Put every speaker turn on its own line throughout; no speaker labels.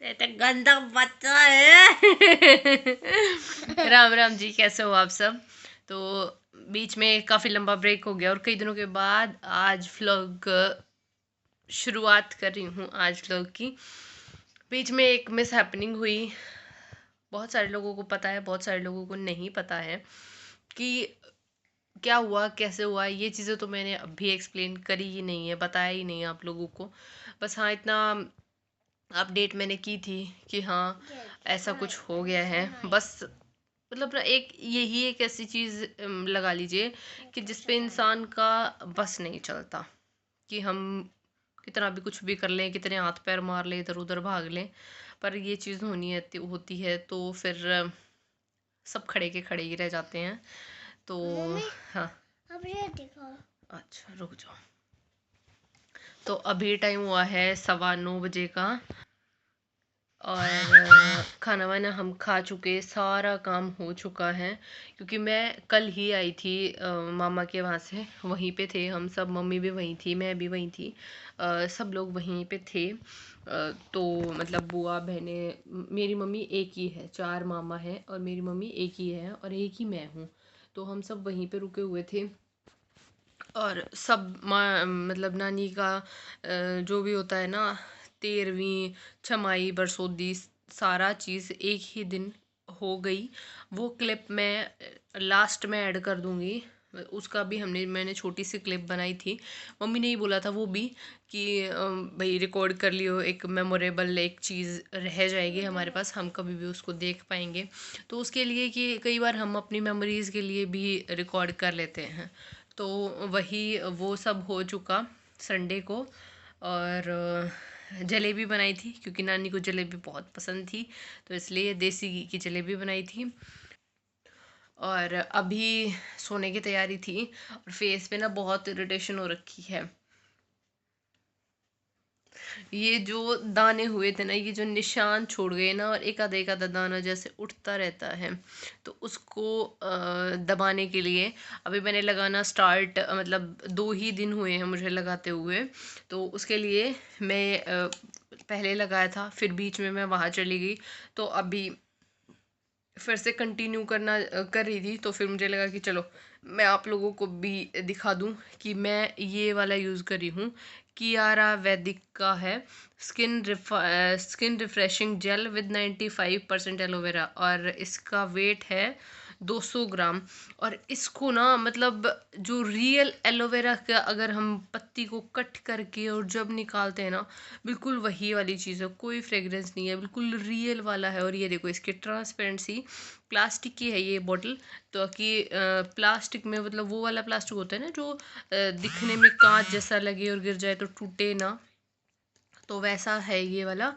ते गंदा बच्चा है। राम राम जी, कैसे हो आप सब। तो बीच में काफ़ी लंबा ब्रेक हो गया और कई दिनों के बाद आज व्लॉग शुरुआत कर रही हूँ आज व्लॉग की। बीच में एक मिस हैपनिंग हुई। बहुत सारे लोगों को पता है, बहुत सारे लोगों को नहीं पता है कि क्या हुआ, कैसे हुआ। ये चीज़ें तो मैंने अभी एक्सप्लेन करी ही नहीं है, बताया ही नहीं है आप लोगों को। बस हाँ, इतना अपडेट मैंने की थी कि हाँ ऐसा कुछ हो गया है। बस मतलब ना, एक यही एक ऐसी चीज़ लगा लीजिए कि जिस पे इंसान का बस नहीं चलता, कि हम कितना भी कुछ भी कर लें, कितने हाथ पैर मार लें, इधर उधर भाग लें, पर ये चीज़ होती है तो फिर सब खड़े के खड़े ही रह जाते हैं। तो हाँ, अब ये दिखाओ। अच्छा रुक जाओ। तो अभी टाइम हुआ है 9:15 का और खाना वाना हम खा चुके, सारा काम हो चुका है। क्योंकि मैं कल ही आई थी मामा के वहाँ से, वहीं पे थे हम सब, मम्मी भी वहीं थी, मैं भी वहीं थी, सब लोग वहीं पे थे। तो मतलब बुआ बहने, मेरी मम्मी एक ही है, 4 मामा है और मेरी मम्मी एक ही है और एक ही मैं हूँ। तो हम सब वहीं पे रुके हुए थे और सब माँ मतलब नानी का जो भी होता है ना, 13वीं छमाई बरसोदी, सारा चीज़ एक ही दिन हो गई। वो क्लिप मैं लास्ट में ऐड कर दूंगी। उसका भी मैंने छोटी सी क्लिप बनाई थी। मम्मी ने ही बोला था वो भी कि भाई रिकॉर्ड कर लियो, एक मेमोरेबल एक चीज़ रह जाएगी हमारे पास, हम कभी भी उसको देख पाएंगे। तो उसके लिए कि कई बार हम अपनी मेमोरीज़ के लिए भी रिकॉर्ड कर लेते हैं। तो वही वो सब हो चुका संडे को। और जलेबी बनाई थी क्योंकि नानी को जलेबी बहुत पसंद थी, तो इसलिए देसी घी की जलेबी बनाई थी। और अभी सोने की तैयारी थी और फेस पे ना बहुत इरिटेशन हो रखी है। ये जो दाने हुए थे ना, ये जो निशान छोड़ गए ना, और एक आधा दाना जैसे उठता रहता है, तो उसको दबाने के लिए अभी मैंने लगाना स्टार्ट, मतलब 2 ही दिन हुए हैं मुझे लगाते हुए। तो उसके लिए मैं पहले लगाया था, फिर बीच में मैं वहाँ चली गई, तो अभी फिर से कंटिन्यू कर रही थी। तो फिर मुझे लगा कि चलो मैं आप लोगों को भी दिखा दूं कि मैं ये वाला यूज़ कर रही हूँ। कियारा वैदिक का है skin refreshing gel with 95% aloe vera, और इसका वेट है 200 ग्राम। और इसको ना, मतलब जो रियल एलोवेरा का अगर हम पत्ती को कट करके और जब निकालते हैं ना, बिल्कुल वही वाली चीज़ है, कोई फ्रेग्रेंस नहीं है, बिल्कुल रियल वाला है। और ये देखो, इसकी ट्रांसपेरेंसी, प्लास्टिक की है ये बॉटल। तो कि प्लास्टिक में, मतलब वो वाला प्लास्टिक होता है ना जो दिखने में कांच जैसा लगे और गिर जाए तो टूटे ना, तो वैसा है ये वाला।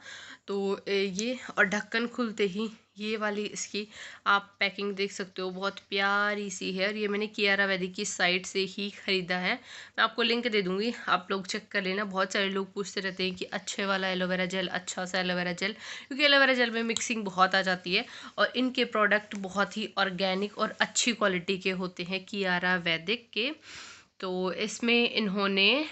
तो ये, और ढक्कन खुलते ही ये वाली इसकी आप पैकिंग देख सकते हो, बहुत प्यारी सी है। और ये मैंने कियारा वैदिक की साइट से ही ख़रीदा है। मैं आपको लिंक दे दूँगी, आप लोग चेक कर लेना। बहुत सारे लोग पूछते रहते हैं कि अच्छे वाला एलोवेरा जेल, अच्छा सा एलोवेरा जेल, क्योंकि एलोवेरा जेल में मिक्सिंग बहुत आ जाती है और इनके प्रोडक्ट बहुत ही ऑर्गेनिक और अच्छी क्वालिटी के होते हैं कियारा वैदिक के। तो इसमें इन्होंने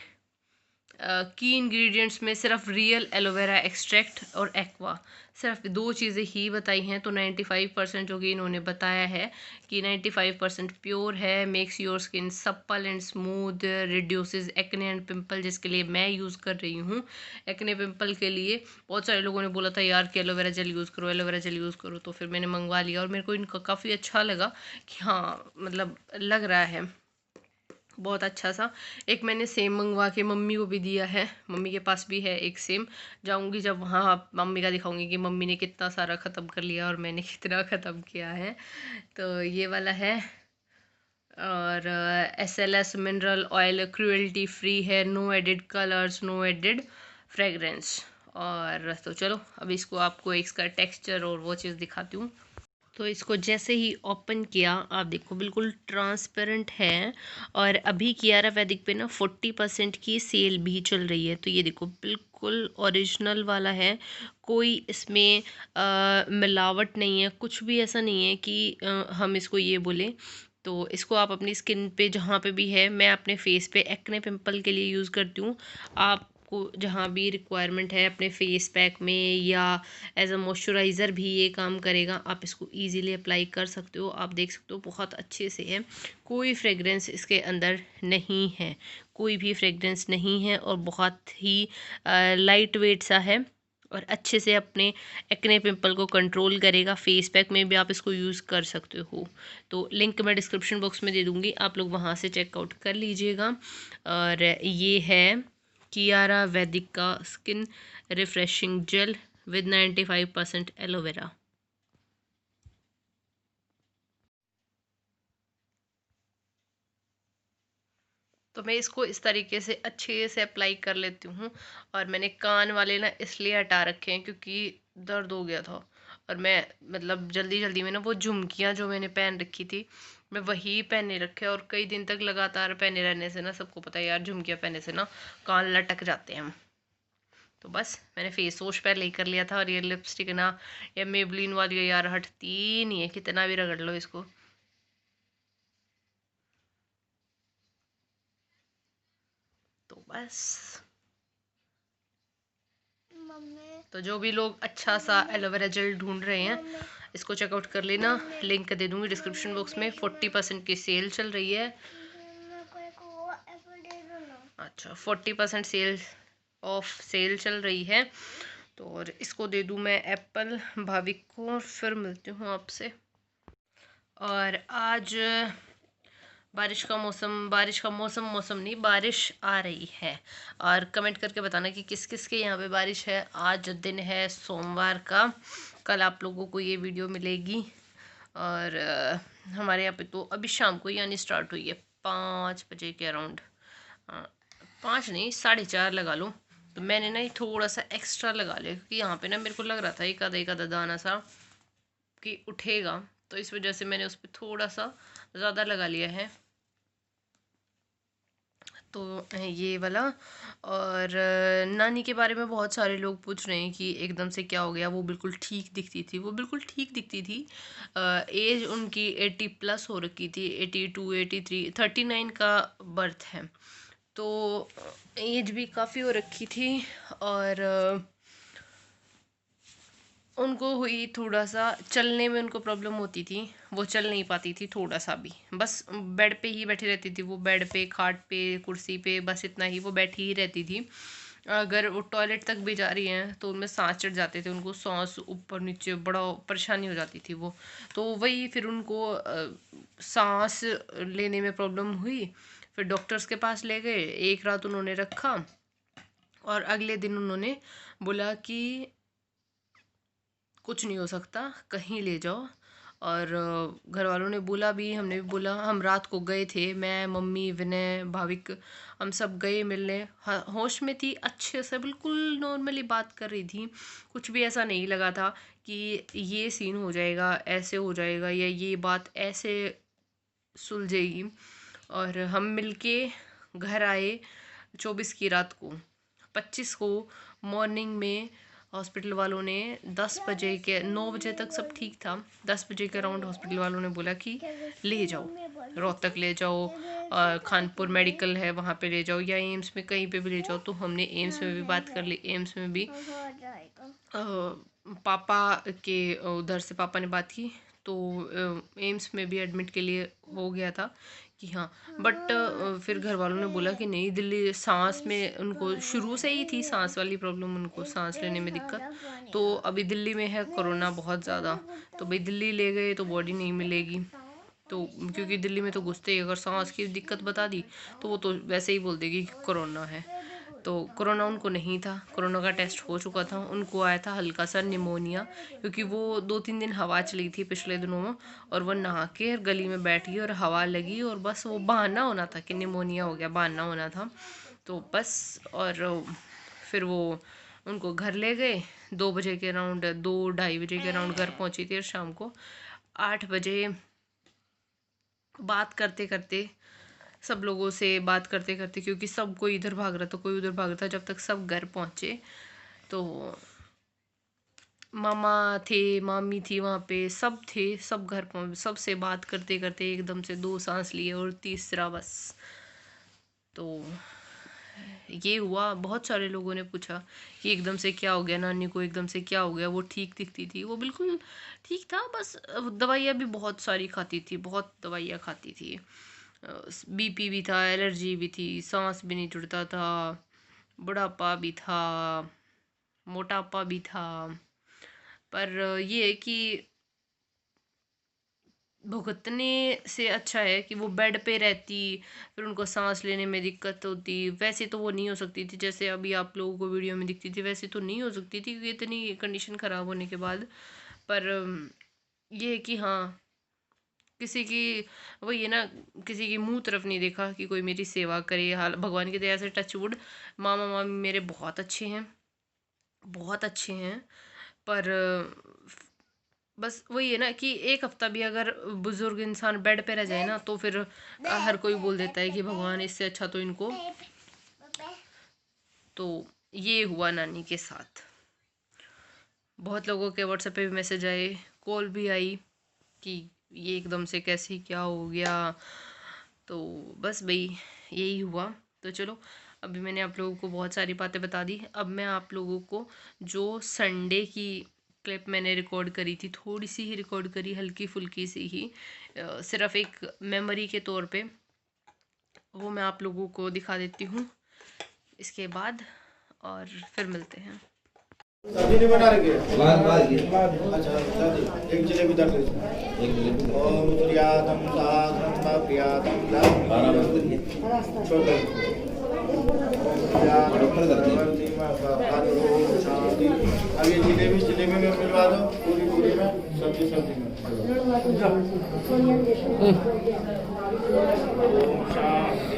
की इंग्रेडिएंट्स में सिर्फ रियल एलोवेरा एक्सट्रैक्ट और एक्वा, सिर्फ 2 चीज़ें ही बताई हैं। तो 95% जो कि इन्होंने बताया है कि 95% प्योर है, makes your skin supple and smooth, reduces acne and pimple, जिसके लिए मैं यूज़ कर रही हूँ। एक्ने पिंपल के लिए बहुत सारे लोगों ने बोला था यार कि एलोवेरा जेल यूज़ करो, एलोवेरा जेल यूज़ करो, तो फिर मैंने मंगवा लिया और मेरे को इनका काफ़ी अच्छा लगा कि हाँ, मतलब लग रहा है बहुत अच्छा सा। एक मैंने सेम मंगवा के मम्मी को भी दिया है, मम्मी के पास भी है एक सेम। जाऊंगी जब वहाँ मम्मी का दिखाऊंगी कि मम्मी ने कितना सारा ख़त्म कर लिया और मैंने कितना ख़त्म किया है। तो ये वाला है। और SLS mineral oil, cruelty free है, no added colours, no added fragrance. और तो चलो अभी इसको आपको इसका टेक्सचर और वो चीज़ दिखाती हूँ। तो इसको जैसे ही ओपन किया, आप देखो बिल्कुल ट्रांसपेरेंट है। और अभी कियारा वैदिक पे ना 40% की सेल भी चल रही है। तो ये देखो बिल्कुल ओरिजिनल वाला है, कोई इसमें मिलावट नहीं है, कुछ भी ऐसा नहीं है कि हम इसको ये बोलें। तो इसको आप अपनी स्किन पे जहाँ पे भी है, मैं अपने फेस पे एक्ने पिंपल के लिए यूज़ करती हूँ। आपको आपको जहाँ भी रिक्वायरमेंट है अपने फेस पैक में या एज अ मॉइस्चराइज़र भी ये काम करेगा। आप इसको इजीली अप्लाई कर सकते हो। आप देख सकते हो बहुत अच्छे से है, कोई फ्रेगरेंस इसके अंदर नहीं है, कोई भी फ्रेगरेंस नहीं है और बहुत ही लाइट वेट सा है और अच्छे से अपने एक्ने पिंपल को कंट्रोल करेगा। फेस पैक में भी आप इसको यूज़ कर सकते हो। तो लिंक मैं डिस्क्रिप्शन बॉक्स में दे दूँगी, आप लोग वहाँ से चेकआउट कर लीजिएगा। और ये है कियारा वैदिक का skin refreshing gel with 95% aloe vera. तो मैं इसको इस तरीके से अच्छे से अप्लाई कर लेती हूँ। और मैंने कान वाले ना इसलिए हटा रखे हैं क्योंकि दर्द हो गया था और मैं मतलब जल्दी जल्दी में ना वो झुमकियाँ जो मैंने पहन रखी थी मैं वही पहने रखे और कई दिन तक लगातार पहने रहने से ना, सबको पता है यार झुमकियाँ पहनने से ना कान लटक जाते हैं। तो बस मैंने फेस वॉश पहले ही कर लिया था और ये लिपस्टिक ना ये मेबलिन वाली है यार, हटती नहीं है, कितना भी रगड़ लो इसको। तो बस तो जो भी लोग अच्छा सा एलोवेरा जेल ढूंढ रहे हैं इसको चेकआउट कर लेना, लिंक दे दूंगी डिस्क्रिप्शन बॉक्स में। 40% की सेल चल रही है। अच्छा 40% सेल ऑफ सेल चल रही है। तो और इसको दे दूं मैं एप्पल भाविक को, फिर मिलती हूँ आपसे। और आज बारिश का मौसम नहीं, बारिश आ रही है। और कमेंट करके बताना कि किस किस के यहाँ पे बारिश है। आज दिन है सोमवार का, कल आप लोगों को ये वीडियो मिलेगी। और हमारे यहाँ पे तो अभी शाम को ही आनी स्टार्ट हुई है, 5 बजे के अराउंड। 5 नहीं 4:30 लगा लो। तो मैंने ना ये थोड़ा सा एक्स्ट्रा लगा लिया क्योंकि यहाँ पे ना मेरे को लग रहा था एक आधा दाना सा कि उठेगा, तो इस वजह से मैंने उस पर थोड़ा सा ज़्यादा लगा लिया है। तो ये वाला। और नानी के बारे में बहुत सारे लोग पूछ रहे हैं कि एकदम से क्या हो गया, वो बिल्कुल ठीक दिखती थी, वो बिल्कुल ठीक दिखती थी। एज उनकी 80+ हो रखी थी, 82 83 39 का बर्थ है। तो एज भी काफ़ी हो रखी थी। और उनको हुई थोड़ा सा चलने में, उनको प्रॉब्लम होती थी, वो चल नहीं पाती थी थोड़ा सा भी, बस बेड पे ही बैठी रहती थी। वो बेड पे, खाट पे, कुर्सी पे, बस इतना ही वो बैठी ही रहती थी। अगर वो टॉयलेट तक भी जा रही हैं तो उनमें सांस चढ़ जाते थे, उनको सांस ऊपर नीचे बड़ा परेशानी हो जाती थी वो। तो वही फिर उनको सांस लेने में प्रॉब्लम हुई। फिर डॉक्टर्स के पास ले गए, एक रात उन्होंने रखा और अगले दिन उन्होंने बोला कि कुछ नहीं हो सकता, कहीं ले जाओ। और घर वालों ने बोला भी, हमने भी बोला। हम रात को गए थे, मैं मम्मी विनय भाविक, हम सब गए मिलने। होश में थी, अच्छे से बिल्कुल नॉर्मली बात कर रही थी, कुछ भी ऐसा नहीं लगा था कि ये सीन हो जाएगा, ऐसे हो जाएगा या ये बात ऐसे सुलझेगी। और हम मिलके घर आए 24 की रात को। 25 को मॉर्निंग में हॉस्पिटल वालों ने 10 बजे के, 9 बजे तक सब ठीक था, 10 बजे के अराउंड हॉस्पिटल वालों ने बोला कि ले जाओ, रोहतक ले जाओ, खानपुर मेडिकल है वहाँ पे ले जाओ, या एम्स में कहीं पे भी ले जाओ। तो हमने एम्स में भी बात कर ली, एम्स में भी पापा के उधर से पापा ने बात की तो एम्स में भी एडमिट के लिए हो गया था कि हाँ। बट फिर घर वालों ने बोला कि नहीं, दिल्ली सांस में उनको शुरू से ही थी, सांस वाली प्रॉब्लम, उनको सांस लेने में दिक्कत। तो अभी दिल्ली में है कोरोना बहुत ज़्यादा, तो भाई दिल्ली ले गए तो बॉडी नहीं मिलेगी। तो क्योंकि दिल्ली में तो घुसते ही अगर सांस की दिक्कत बता दी तो वो तो वैसे ही बोल देगी कि कोरोना है। तो कोरोना उनको नहीं था, कोरोना का टेस्ट हो चुका था, उनको आया था हल्का सा निमोनिया, क्योंकि वो 2-3 दिन हवा चली थी पिछले दिनों में और वो नहा के गली में बैठ गई और हवा लगी और बस वो बहाना होना था कि निमोनिया हो गया, बहाना होना था। तो बस। और फिर वो उनको घर ले गए 2 बजे के अराउंड, 2-2:30 बजे के अराउंड घर पहुंची थी और शाम को 8 बजे बात करते करते, सब लोगों से बात करते करते, क्योंकि सब कोई इधर भाग रहा था कोई उधर भाग रहा था, जब तक सब घर पहुंचे तो मामा थे, मामी थी वहाँ पे, सब थे, सब घर पहुँच, सबसे बात करते करते एकदम से 2 सांस लिए और तीसरा बस। तो ये हुआ। बहुत सारे लोगों ने पूछा कि एकदम से क्या हो गया नानी को, एकदम से क्या हो गया, वो ठीक दिखती थी। वो बिल्कुल ठीक था, बस दवाइयाँ भी बहुत सारी खाती थी, बहुत दवाइयाँ खाती थी। बीपी भी था, एलर्जी भी थी, सांस भी नहीं जुड़ता था, बुढ़ापा भी था, मोटापा भी था। पर ये है कि भुगतने से अच्छा है कि वो बेड पे रहती, फिर उनको सांस लेने में दिक्कत होती। वैसे तो वो नहीं हो सकती थी, जैसे अभी आप लोगों को वीडियो में दिखती थी, वैसे तो नहीं हो सकती थी क्योंकि इतनी कंडीशन ख़राब होने के बाद। पर ये है कि हाँ, किसी की वही है ना, किसी की मुंह तरफ नहीं देखा कि कोई मेरी सेवा करे। हाल भगवान की दया से टचवुड मामा मामी मेरे बहुत अच्छे हैं, बहुत अच्छे हैं। पर बस वही है ना कि एक हफ्ता भी अगर बुजुर्ग इंसान बेड पे रह जाए ना, तो फिर हर कोई बोल देता है कि भगवान, इससे अच्छा तो इनको। तो ये हुआ नानी के साथ। बहुत लोगों के व्हाट्सएप पे भी मैसेज आए, कॉल भी आई कि ये एकदम से कैसे क्या हो गया। तो बस भाई यही हुआ। तो चलो, अभी मैंने आप लोगों को बहुत सारी बातें बता दी। अब मैं आप लोगों को जो संडे की क्लिप मैंने रिकॉर्ड करी थी, थोड़ी सी ही रिकॉर्ड करी, हल्की फुल्की सी ही, सिर्फ एक मेमोरी के तौर पे, वो मैं आप लोगों को दिखा देती हूँ इसके बाद, और फिर मिलते हैं।
सब्जी नहीं बना रही है। अच्छा एक जलेबी दर लीजिए। ओम तुर्यातम साधम प्रियातम छोड़ दो। शांति। अब ये जलेबी में मिलवा दो, पूरी में, सब्जी में। शांति।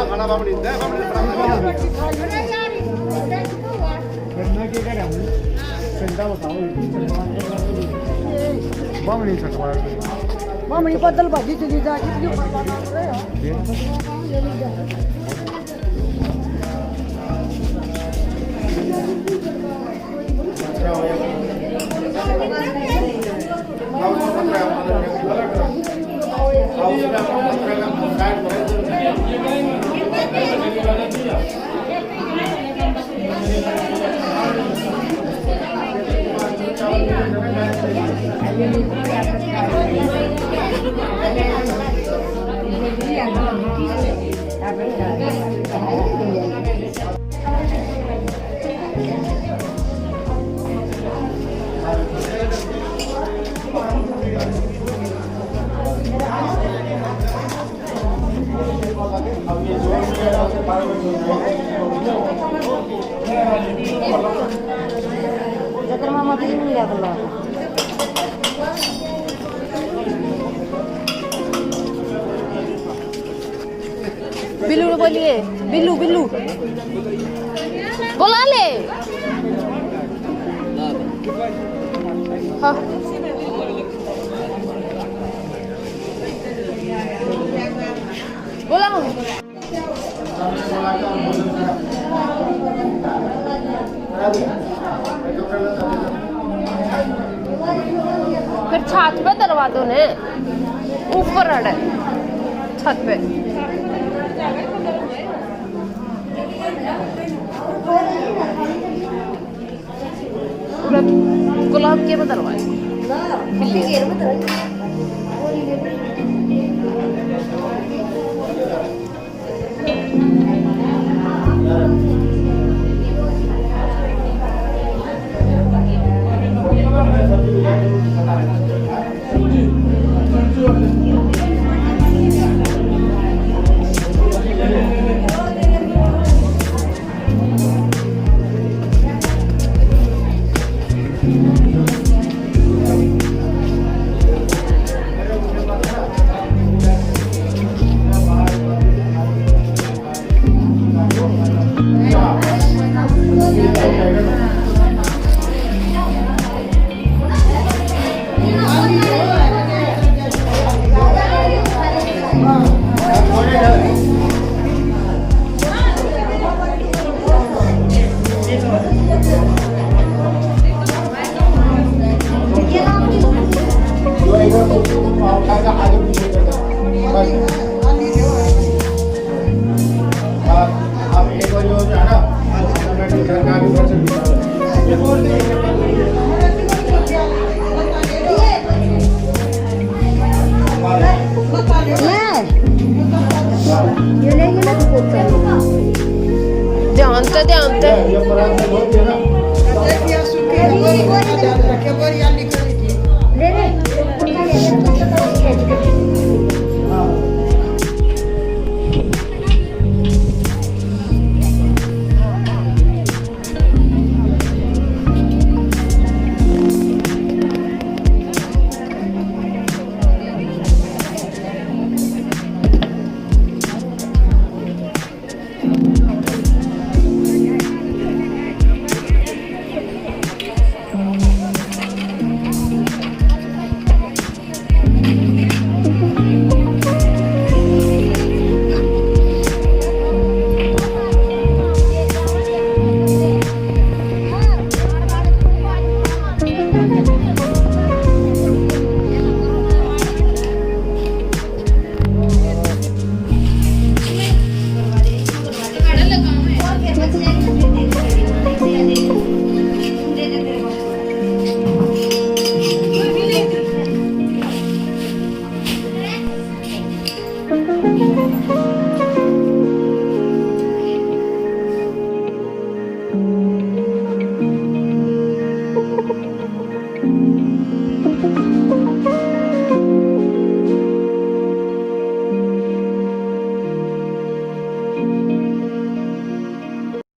खाना बाबड़ी दे बाबड़ी करना क्या कर रहा हूं चिंता बताओ बाबड़ी छटवा बाबड़ी बदल भाजी चली जा कितनी ऊपर बात कर रहे हो
बिल्लू बोलिए बिल्लू बिल्लू बोला ले हाँ बोला दरवा दो ने ऊपर अड़े छत पे पूरा गुलाब के दरवाए ध्यान से
ये परात में बहुत है ना